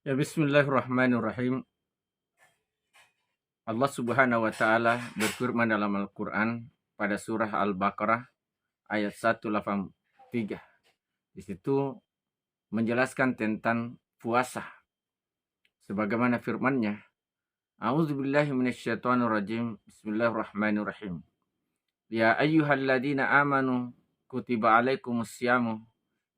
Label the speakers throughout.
Speaker 1: Ya, bismillahirrahmanirrahim. Allah Subhanahu wa taala berfirman dalam Al-Qur'an pada surah Al-Baqarah ayat 183. Di situ menjelaskan tentang puasa. Sebagaimana firman-Nya, A'udzubillahi minasyaitonirrajim. Bismillahirrahmanirrahim. Ya ayyuhalladzina amanu kutiba alaikumusyamu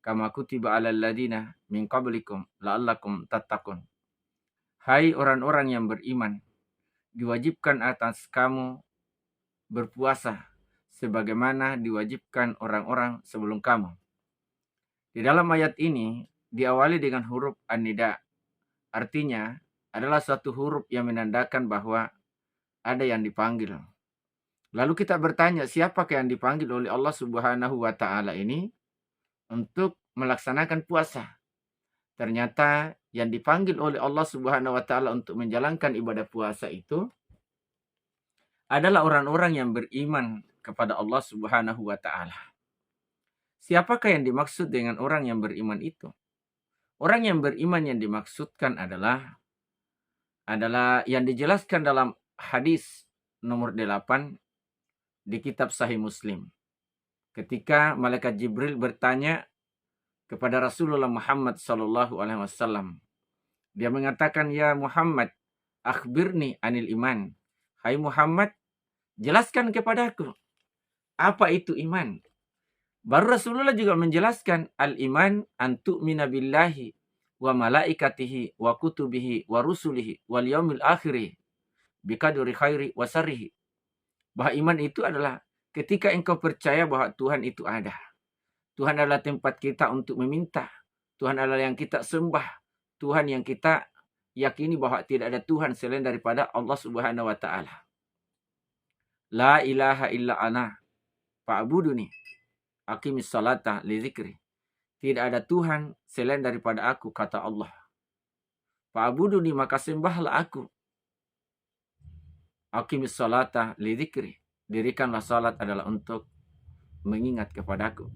Speaker 1: kama kutiba alal ladzina min qablikum la'allakum tattaqun. Hai orang-orang yang beriman, diwajibkan atas kamu berpuasa sebagaimana diwajibkan orang-orang sebelum kamu. Di dalam ayat ini diawali dengan huruf an-nida. Artinya adalah suatu huruf yang menandakan bahwa ada yang dipanggil. Lalu kita bertanya, siapakah yang dipanggil oleh Allah Subhanahu wa taala ini untuk melaksanakan puasa? Ternyata yang dipanggil oleh Allah Subhanahu wa taala untuk menjalankan ibadah puasa itu adalah orang-orang yang beriman kepada Allah Subhanahu wa taala. Siapakah yang dimaksud dengan orang yang beriman itu? Orang yang beriman yang dimaksudkan adalah yang dijelaskan dalam hadis nomor 8 di kitab Sahih Muslim. Ketika malaikat Jibril bertanya kepada Rasulullah Muhammad sallallahu alaihi wasallam, dia mengatakan, "Ya Muhammad, akhbirni anil iman." Hai Muhammad, jelaskan kepadaku apa itu iman. Baru Rasulullah juga menjelaskan al-iman an tu'mina billahi wa malaikatihi wa kutubihi wa rusulihi wal yaumil akhiri biqadri khairi wa syarrihi. Bahwa iman itu adalah ketika engkau percaya bahwa Tuhan itu ada. Tuhan adalah tempat kita untuk meminta. Tuhan adalah yang kita sembah. Tuhan yang kita yakini bahwa tidak ada Tuhan selain daripada Allah Subhanahu wa taala. La ilaha illa ana fa'buduni aqimis salata li dzikri. Tidak ada Tuhan selain daripada aku, kata Allah. Fa'buduni, maka sembahlah aku. Aqimis salata li dzikri. Dirikanlah salat adalah untuk mengingat kepadaku.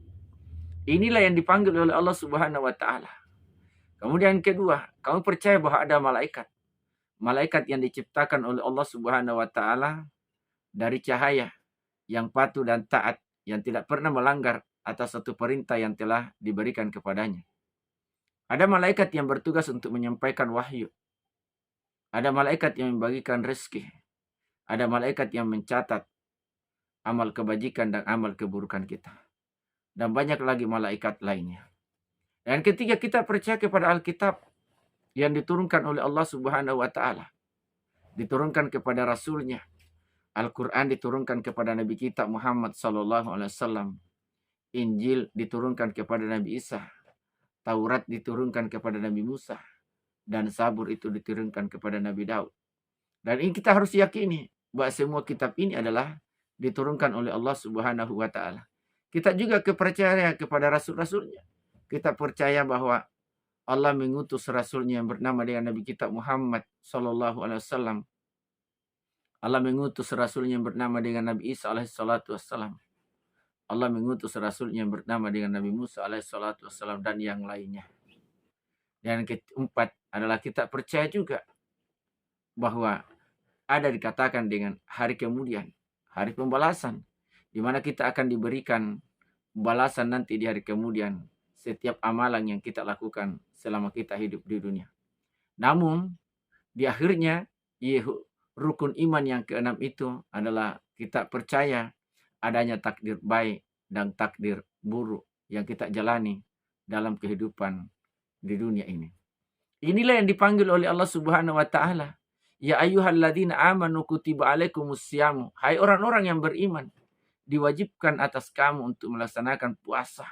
Speaker 1: Inilah yang dipanggil oleh Allah Subhanahu wa taala. Kemudian kedua, kamu percaya bahwa ada malaikat. Malaikat yang diciptakan oleh Allah Subhanahu wa taala dari cahaya, yang patuh dan taat, yang tidak pernah melanggar atas satu perintah yang telah diberikan kepadanya. Ada malaikat yang bertugas untuk menyampaikan wahyu. Ada malaikat yang membagikan rezeki. Ada malaikat yang mencatat amal kebajikan dan amal keburukan kita. Dan banyak lagi malaikat lainnya. Dan ketika kita percaya kepada Alkitab yang diturunkan oleh Allah Subhanahu wa taala, diturunkan kepada Rasulnya, Al-Quran diturunkan kepada Nabi kita Muhammad sallallahu alaihi wasallam, Injil diturunkan kepada Nabi Isa, Taurat diturunkan kepada Nabi Musa, dan Zabur itu diturunkan kepada Nabi Daud. Dan ini kita harus yakini bahwa semua kitab ini adalah diturunkan oleh Allah Subhanahu wa taala. Kita juga kepercayaan kepada rasul-rasulnya. Kita percaya bahwa Allah mengutus rasulnya yang bernama dengan Nabi kita Muhammad sallallahu alaihi wasallam. Allah mengutus rasulnya yang bernama dengan Nabi Isa alaihi salatu wassalam. Allah mengutus rasulnya yang bernama dengan Nabi Musa alaihi salatu wassalam dan yang lainnya. Dan keempat adalah kita percaya juga bahwa ada dikatakan dengan hari kemudian, hari pembalasan, di mana kita akan diberikan balasan nanti di hari kemudian setiap amalan yang kita lakukan selama kita hidup di dunia. Namun di akhirnya rukun iman yang keenam itu adalah kita percaya adanya takdir baik dan takdir buruk yang kita jalani dalam kehidupan di dunia ini. Inilah yang dipanggil oleh Allah Subhanahu wa taala. Ya ayyuhalladzina amanu kutiba alaikumusyamu. Hai orang-orang yang beriman, diwajibkan atas kamu untuk melaksanakan puasa.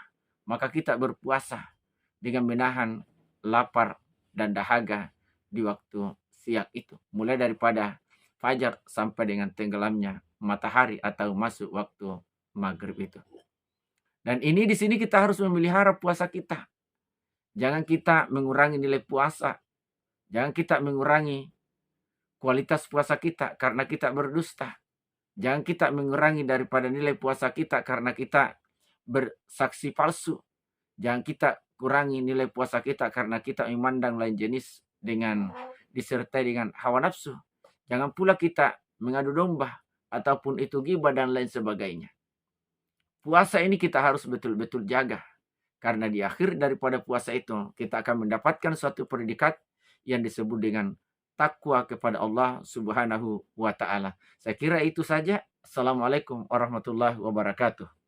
Speaker 1: Maka kita berpuasa dengan menahan lapar dan dahaga di waktu siang itu. Mulai daripada fajar sampai dengan tenggelamnya matahari atau masuk waktu maghrib itu. Dan ini di sini kita harus memelihara puasa kita. Jangan kita mengurangi nilai puasa. Jangan kita mengurangi kualitas puasa kita karena kita berdusta. Jangan kita mengurangi daripada nilai puasa kita karena kita bersaksi palsu. Jangan kita kurangi nilai puasa kita karena kita memandang lain jenis dengan disertai dengan hawa nafsu. Jangan pula kita mengadu domba ataupun itu ghibah dan lain sebagainya. Puasa ini kita harus betul-betul jaga. Karena di akhir daripada puasa itu kita akan mendapatkan suatu predikat yang disebut dengan takwa kepada Allah Subhanahu wa taala. Saya kira itu saja. Assalamualaikum warahmatullahi wabarakatuh.